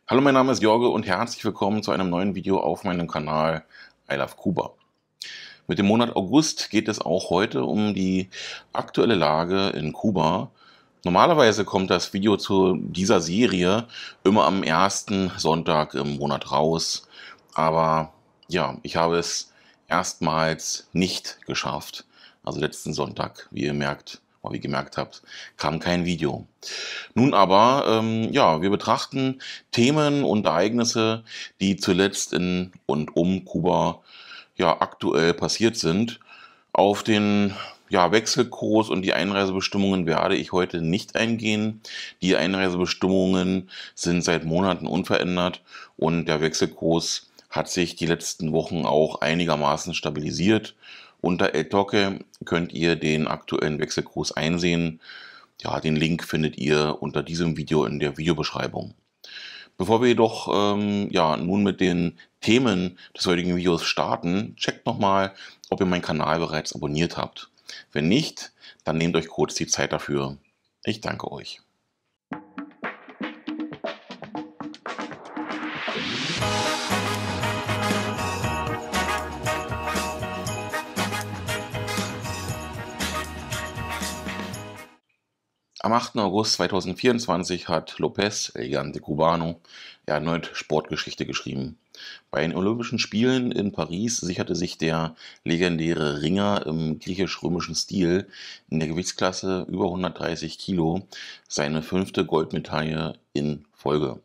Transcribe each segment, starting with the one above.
Hallo, mein Name ist Jorge und herzlich willkommen zu einem neuen Video auf meinem Kanal I Love Kuba. Mit dem Monat August geht es auch heute um die aktuelle Lage in Kuba. Normalerweise kommt das Video zu dieser Serie immer am ersten Sonntag im Monat raus, aber ja, ich habe es erstmals nicht geschafft. Also letzten Sonntag, wie ihr merkt, oder wie ihr gemerkt habt, kam kein Video. Nun aber, ja, wir betrachten Themen und Ereignisse, die zuletzt in und um Kuba ja aktuell passiert sind. Auf den ja, Wechselkurs und die Einreisebestimmungen werde ich heute nicht eingehen. Die Einreisebestimmungen sind seit Monaten unverändert und der Wechselkurs hat sich die letzten Wochen auch einigermaßen stabilisiert. Unter El Toque könnt ihr den aktuellen Wechselkurs einsehen. Ja, den Link findet ihr unter diesem Video in der Videobeschreibung. Bevor wir jedoch ja, nun mit den Themen des heutigen Videos starten, checkt nochmal, ob ihr meinen Kanal bereits abonniert habt. Wenn nicht, dann nehmt euch kurz die Zeit dafür. Ich danke euch. Am 8. August 2024 hat López, El Gigante Cubano, erneut Sportgeschichte geschrieben. Bei den Olympischen Spielen in Paris sicherte sich der legendäre Ringer im griechisch-römischen Stil in der Gewichtsklasse über 130 Kilo seine 5. Goldmedaille in Folge.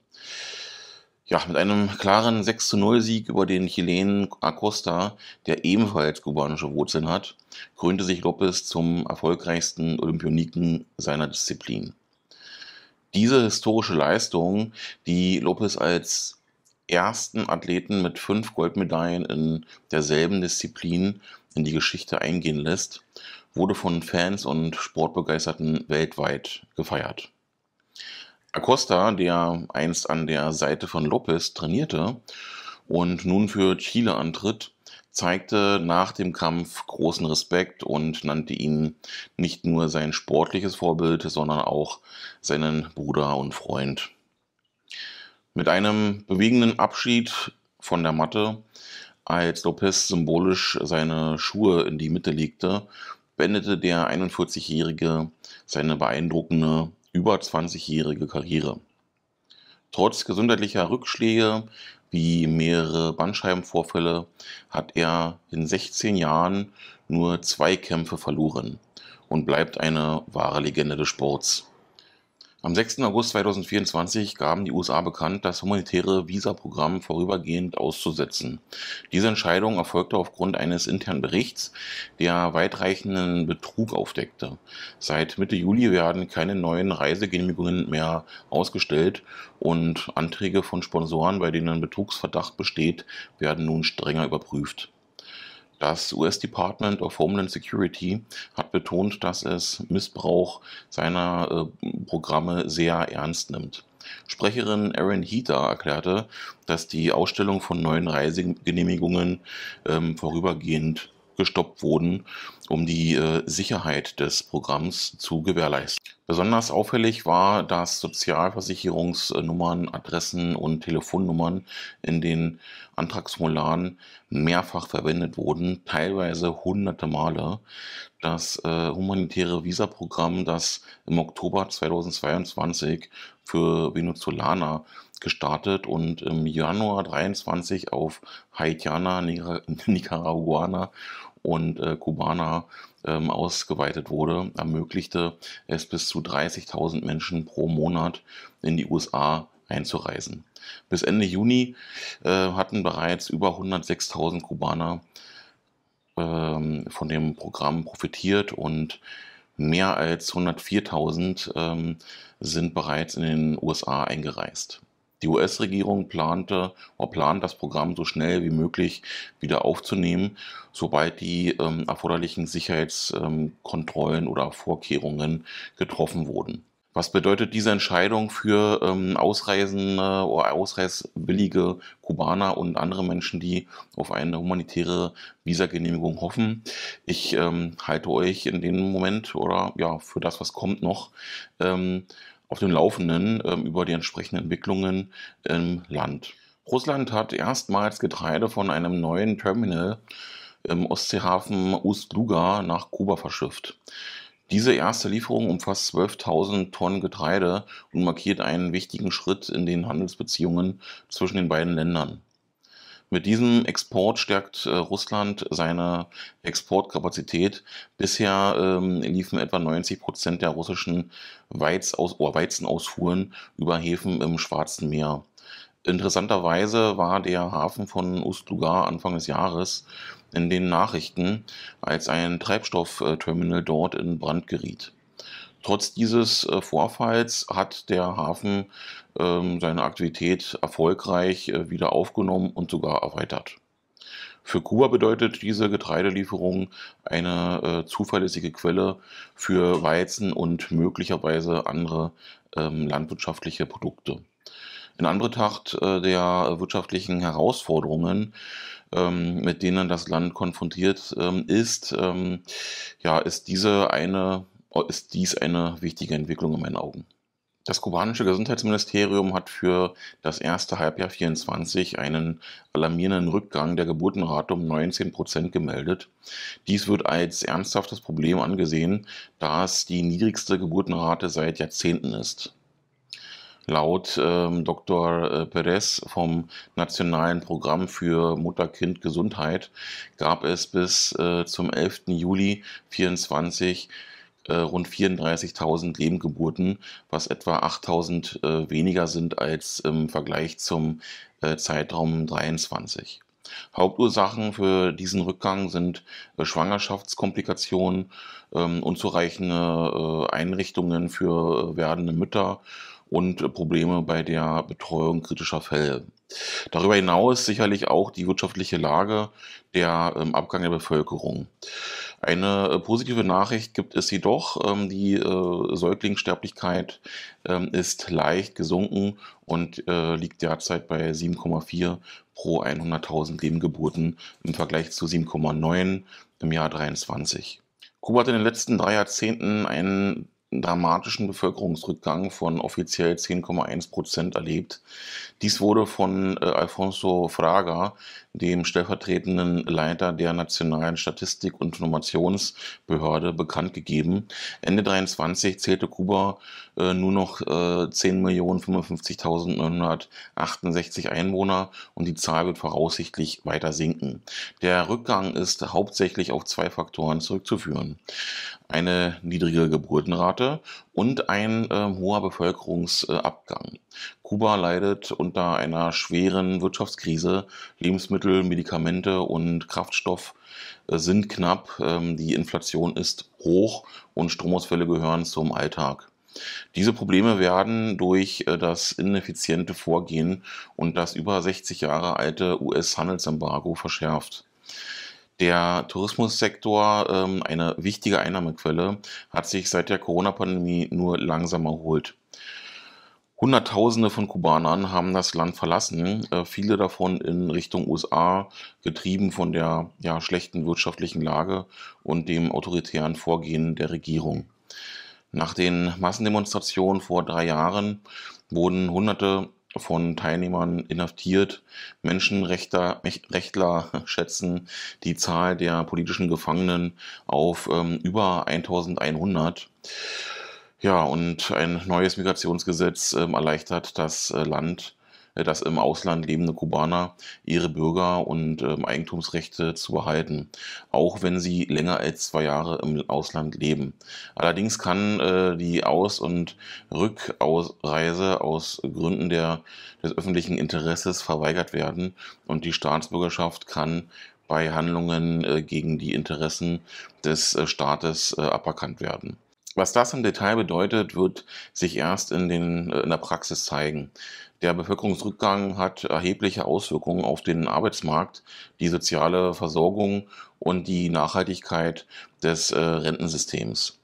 Ja, mit einem klaren 6:0 Sieg über den Chilenen Acosta, der ebenfalls kubanische Wurzeln hat, krönte sich López zum erfolgreichsten Olympioniken seiner Disziplin. Diese historische Leistung, die López als ersten Athleten mit 5 Goldmedaillen in derselben Disziplin in die Geschichte eingehen lässt, wurde von Fans und Sportbegeisterten weltweit gefeiert. Acosta, der einst an der Seite von López trainierte und nun für Chile antritt, zeigte nach dem Kampf großen Respekt und nannte ihn nicht nur sein sportliches Vorbild, sondern auch seinen Bruder und Freund. Mit einem bewegenden Abschied von der Matte, als López symbolisch seine Schuhe in die Mitte legte, beendete der 41-Jährige seine beeindruckende über 20-jährige Karriere. Trotz gesundheitlicher Rückschläge wie mehrere Bandscheibenvorfälle hat er in 16 Jahren nur 2 Kämpfe verloren und bleibt eine wahre Legende des Sports. Am 6. August 2024 gaben die USA bekannt, das humanitäre Visaprogramm vorübergehend auszusetzen. Diese Entscheidung erfolgte aufgrund eines internen Berichts, der weitreichenden Betrug aufdeckte. Seit Mitte Juli werden keine neuen Reisegenehmigungen mehr ausgestellt und Anträge von Sponsoren, bei denen Betrugsverdacht besteht, werden nun strenger überprüft. Das US Department of Homeland Security hat betont, dass es Missbrauch seiner Programme sehr ernst nimmt. Sprecherin Erin Heather erklärte, dass die Ausstellung von neuen Reisegenehmigungen vorübergehend gestoppt wurden, um die Sicherheit des Programms zu gewährleisten. Besonders auffällig war, dass Sozialversicherungsnummern, Adressen und Telefonnummern in den Antragsformularen mehrfach verwendet wurden, teilweise hunderte Male. Das humanitäre Visaprogramm, das im Oktober 2022 für Venezolaner gestartet und im Januar 2023 auf Haitianer, Nicaraguaner und Kubaner ausgeweitet wurde, ermöglichte es bis zu 30.000 Menschen pro Monat in die USA einzureisen. Bis Ende Juni hatten bereits über 106.000 Kubaner von dem Programm profitiert und mehr als 104.000 sind bereits in den USA eingereist. Die US-Regierung plant das Programm so schnell wie möglich wieder aufzunehmen, sobald die erforderlichen Sicherheitskontrollen oder Vorkehrungen getroffen wurden. Was bedeutet diese Entscheidung für ausreisende oder ausreiswillige Kubaner und andere Menschen, die auf eine humanitäre Visagenehmigung hoffen? Ich halte euch in dem Moment oder ja für das, was kommt noch, auf dem Laufenden über die entsprechenden Entwicklungen im Land. Russland hat erstmals Getreide von einem neuen Terminal im Ostseehafen Ust-Luga nach Kuba verschifft. Diese erste Lieferung umfasst 12.000 Tonnen Getreide und markiert einen wichtigen Schritt in den Handelsbeziehungen zwischen den beiden Ländern. Mit diesem Export stärkt Russland seine Exportkapazität. Bisher liefen etwa 90% der russischen Weizenausfuhren über Häfen im Schwarzen Meer. Interessanterweise war der Hafen von Ust-Luga Anfang des Jahres in den Nachrichten, als ein Treibstoffterminal dort in Brand geriet. Trotz dieses Vorfalls hat der Hafen seine Aktivität erfolgreich wieder aufgenommen und sogar erweitert. Für Kuba bedeutet diese Getreidelieferung eine zuverlässige Quelle für Weizen und möglicherweise andere landwirtschaftliche Produkte. In Anbetracht der wirtschaftlichen Herausforderungen, mit denen das Land konfrontiert ist, ja, ist dies eine wichtige Entwicklung in meinen Augen. Das kubanische Gesundheitsministerium hat für das erste Halbjahr 2024 einen alarmierenden Rückgang der Geburtenrate um 19% gemeldet. Dies wird als ernsthaftes Problem angesehen, da es die niedrigste Geburtenrate seit Jahrzehnten ist. Laut Dr. Perez vom Nationalen Programm für Mutter-Kind-Gesundheit gab es bis zum 11. Juli 2024 rund 34.000 Lebendgeburten, was etwa 8.000 weniger sind als im Vergleich zum Zeitraum 23. Hauptursachen für diesen Rückgang sind Schwangerschaftskomplikationen, unzureichende Einrichtungen für werdende Mütter und Probleme bei der Betreuung kritischer Fälle. Darüber hinaus sicherlich auch die wirtschaftliche Lage, der Abgang der Bevölkerung. Eine positive Nachricht gibt es jedoch, die Säuglingssterblichkeit ist leicht gesunken und liegt derzeit bei 7,4 pro 100.000 Lebendgeburten im Vergleich zu 7,9 im Jahr 23. Kuba hat in den letzten 3 Jahrzehnten einen dramatischen Bevölkerungsrückgang von offiziell 10,1% erlebt. Dies wurde von Alfonso Fraga, dem stellvertretenden Leiter der Nationalen Statistik- und Informationsbehörde, bekannt gegeben. Ende 23 zählte Kuba nur noch 10.055.968 Einwohner und die Zahl wird voraussichtlich weiter sinken. Der Rückgang ist hauptsächlich auf 2 Faktoren zurückzuführen: eine niedrige Geburtenrate und ein hoher Bevölkerungsabgang. Kuba leidet unter einer schweren Wirtschaftskrise. Lebensmittel, Medikamente und Kraftstoff sind knapp. Die Inflation ist hoch und Stromausfälle gehören zum Alltag. Diese Probleme werden durch das ineffiziente Vorgehen und das über 60 Jahre alte US-Handelsembargo verschärft. Der Tourismussektor, eine wichtige Einnahmequelle, hat sich seit der Corona-Pandemie nur langsam erholt. Hunderttausende von Kubanern haben das Land verlassen, viele davon in Richtung USA, getrieben von der schlechten wirtschaftlichen Lage und dem autoritären Vorgehen der Regierung. Nach den Massendemonstrationen vor 3 Jahren wurden Hunderte von Teilnehmern inhaftiert. Menschenrechtler schätzen die Zahl der politischen Gefangenen auf über 1.100. Ja, und ein neues Migrationsgesetz erleichtert das Land, das im Ausland lebende Kubaner, ihre Bürger- und Eigentumsrechte zu behalten, auch wenn sie länger als 2 Jahre im Ausland leben. Allerdings kann die Aus- und Rückausreise aus Gründen des öffentlichen Interesses verweigert werden und die Staatsbürgerschaft kann bei Handlungen gegen die Interessen des Staates aberkannt werden. Was das im Detail bedeutet, wird sich erst in der Praxis zeigen. Der Bevölkerungsrückgang hat erhebliche Auswirkungen auf den Arbeitsmarkt, die soziale Versorgung und die Nachhaltigkeit des Rentensystems.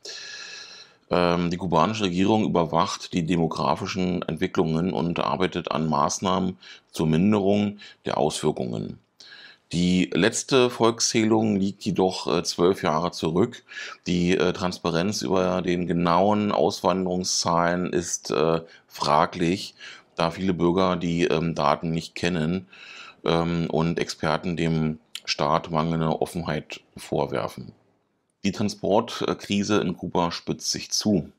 Die kubanische Regierung überwacht die demografischen Entwicklungen und arbeitet an Maßnahmen zur Minderung der Auswirkungen. Die letzte Volkszählung liegt jedoch 12 Jahre zurück. Die Transparenz über den genauen Auswanderungszahlen ist fraglich, da viele Bürger die Daten nicht kennen und Experten dem Staat mangelnde Offenheit vorwerfen. Die Transportkrise in Kuba spitzt sich zu.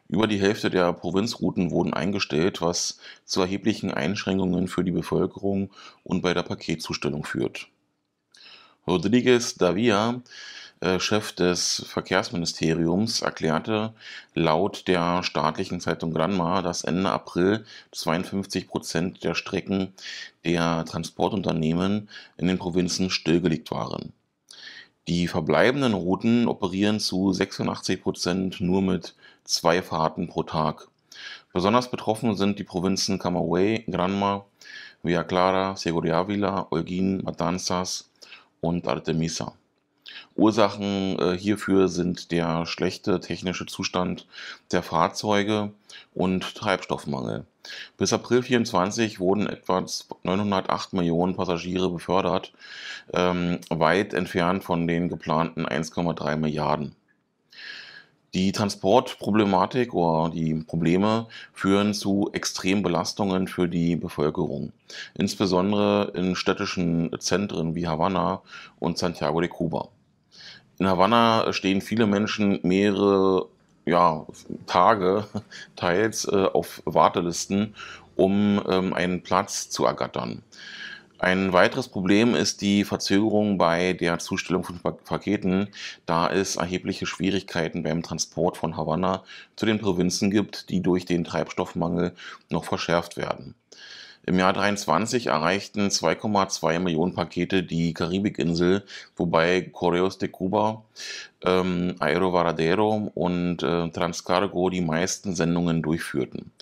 Über die Hälfte der Provinzrouten wurden eingestellt, was zu erheblichen Einschränkungen für die Bevölkerung und bei der Paketzustellung führt. Rodríguez Davia, Chef des Verkehrsministeriums, erklärte laut der staatlichen Zeitung Granma, dass Ende April 52% der Strecken der Transportunternehmen in den Provinzen stillgelegt waren. Die verbleibenden Routen operieren zu 86% nur mit 2 Fahrten pro Tag. Besonders betroffen sind die Provinzen Camagüey, Granma, Villa Clara, Ciego de Ávila, Holguín, Matanzas und Artemisa. Ursachen hierfür sind der schlechte technische Zustand der Fahrzeuge und Treibstoffmangel. Bis April 24 wurden etwa 908 Millionen Passagiere befördert, weit entfernt von den geplanten 1,3 Milliarden. Die Transportproblematik oder die Probleme führen zu Extrembelastungen für die Bevölkerung, insbesondere in städtischen Zentren wie Havanna und Santiago de Cuba. In Havanna stehen viele Menschen mehrere Tage teils auf Wartelisten, um einen Platz zu ergattern. Ein weiteres Problem ist die Verzögerung bei der Zustellung von Paketen, da es erhebliche Schwierigkeiten beim Transport von Havanna zu den Provinzen gibt, die durch den Treibstoffmangel noch verschärft werden. Im Jahr 2023 erreichten 2,2 Millionen Pakete die Karibikinsel, wobei Correos de Cuba, Aero Varadero und Transcargo die meisten Sendungen durchführten.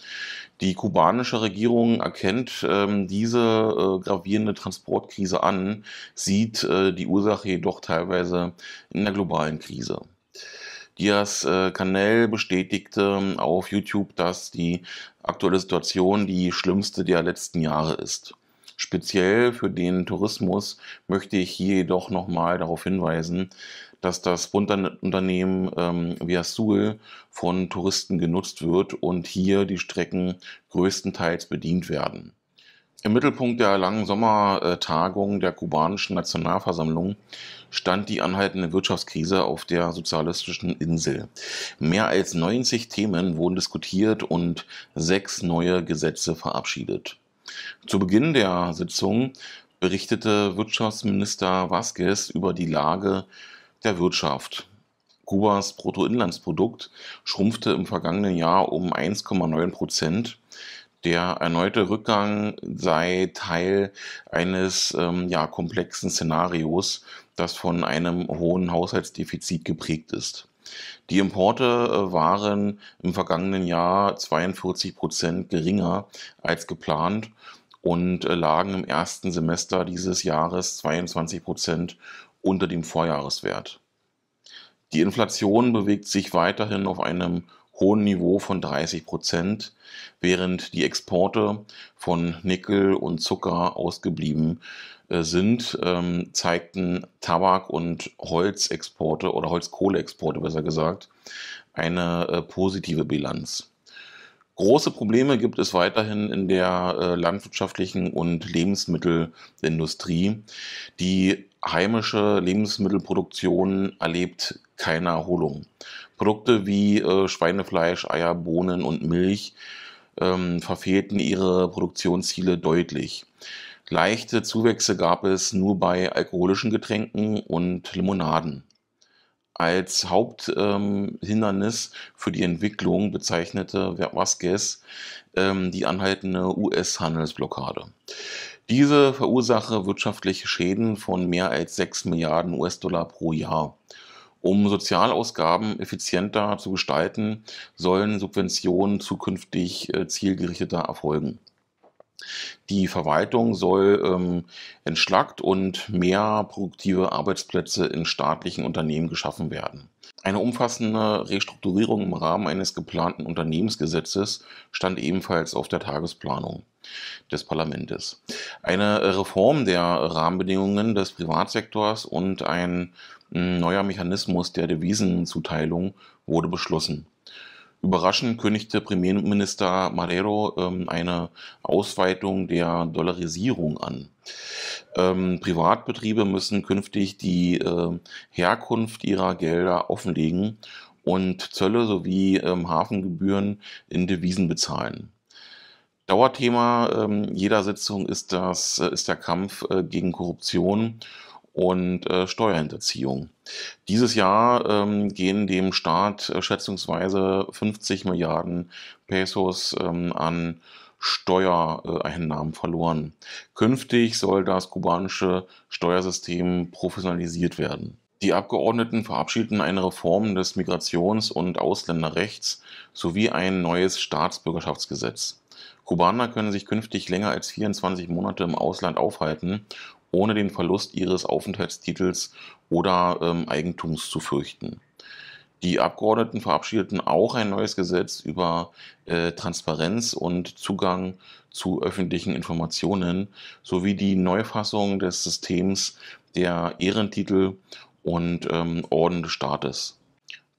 Die kubanische Regierung erkennt diese gravierende Transportkrise an, sieht die Ursache jedoch teilweise in der globalen Krise. Diaz-Canel bestätigte auf YouTube, dass die aktuelle Situation die schlimmste der letzten Jahre ist. Speziell für den Tourismus möchte ich hier jedoch nochmal darauf hinweisen, dass das Unternehmen Via Sul von Touristen genutzt wird und hier die Strecken größtenteils bedient werden. Im Mittelpunkt der langen Sommertagung der kubanischen Nationalversammlung stand die anhaltende Wirtschaftskrise auf der sozialistischen Insel. Mehr als 90 Themen wurden diskutiert und 6 neue Gesetze verabschiedet. Zu Beginn der Sitzung berichtete Wirtschaftsminister Vázquez über die Lage der Wirtschaft. Kubas Bruttoinlandsprodukt schrumpfte im vergangenen Jahr um 1,9%. Der erneute Rückgang sei Teil eines komplexen Szenarios, das von einem hohen Haushaltsdefizit geprägt ist. Die Importe waren im vergangenen Jahr 42% geringer als geplant und lagen im ersten Semester dieses Jahres 22% unter dem Vorjahreswert. Die Inflation bewegt sich weiterhin auf einem hohen Niveau von 30%, während die Exporte von Nickel und Zucker ausgeblieben sind, zeigten Tabak- und Holzexporte oder Holzkohleexporte besser gesagt eine positive Bilanz. Große Probleme gibt es weiterhin in der landwirtschaftlichen und Lebensmittelindustrie. Die heimische Lebensmittelproduktion erlebt keine Erholung. Produkte wie Schweinefleisch, Eier, Bohnen und Milch verfehlten ihre Produktionsziele deutlich. Leichte Zuwächse gab es nur bei alkoholischen Getränken und Limonaden. Als Haupthindernis für die Entwicklung bezeichnete Vázquez die anhaltende US-Handelsblockade. Diese verursache wirtschaftliche Schäden von mehr als 6 Milliarden US-Dollar pro Jahr. Um Sozialausgaben effizienter zu gestalten, sollen Subventionen zukünftig zielgerichteter erfolgen. Die Verwaltung soll entschlackt und mehr produktive Arbeitsplätze in staatlichen Unternehmen geschaffen werden. Eine umfassende Restrukturierung im Rahmen eines geplanten Unternehmensgesetzes stand ebenfalls auf der Tagesplanung des Parlaments. Eine Reform der Rahmenbedingungen des Privatsektors und ein neuer Mechanismus der Devisenzuteilung wurde beschlossen. Überraschend kündigte Premierminister Marrero eine Ausweitung der Dollarisierung an. Privatbetriebe müssen künftig die Herkunft ihrer Gelder offenlegen und Zölle sowie Hafengebühren in Devisen bezahlen. Dauerthema jeder Sitzung ist der Kampf gegen Korruption und Steuerhinterziehung. Dieses Jahr gehen dem Staat schätzungsweise 50 Milliarden Pesos an Steuereinnahmen verloren. Künftig soll das kubanische Steuersystem professionalisiert werden. Die Abgeordneten verabschiedeten eine Reform des Migrations- und Ausländerrechts sowie ein neues Staatsbürgerschaftsgesetz. Kubaner können sich künftig länger als 24 Monate im Ausland aufhalten, ohne den Verlust ihres Aufenthaltstitels oder Eigentums zu fürchten. Die Abgeordneten verabschiedeten auch ein neues Gesetz über Transparenz und Zugang zu öffentlichen Informationen sowie die Neufassung des Systems der Ehrentitel und Orden des Staates.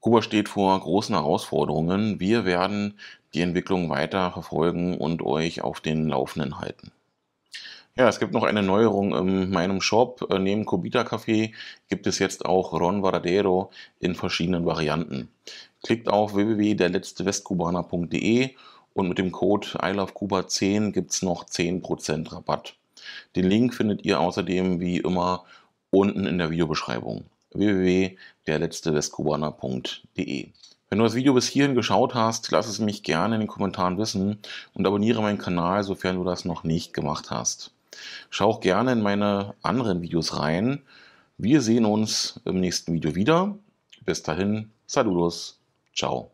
Kuba steht vor großen Herausforderungen. Wir werden die Entwicklung weiter verfolgen und euch auf den Laufenden halten. Ja, es gibt noch eine Neuerung in meinem Shop. Neben Cubita Café gibt es jetzt auch Ron Varadero in verschiedenen Varianten. Klickt auf www.derletztewestkubaner.de und mit dem Code ILOVECuba10 gibt es noch 10% Rabatt. Den Link findet ihr außerdem wie immer unten in der Videobeschreibung. www.derletztewestkubaner.de. Wenn du das Video bis hierhin geschaut hast, lass es mich gerne in den Kommentaren wissen und abonniere meinen Kanal, sofern du das noch nicht gemacht hast. Schau auch gerne in meine anderen Videos rein. Wir sehen uns im nächsten Video wieder. Bis dahin, saludos, ciao.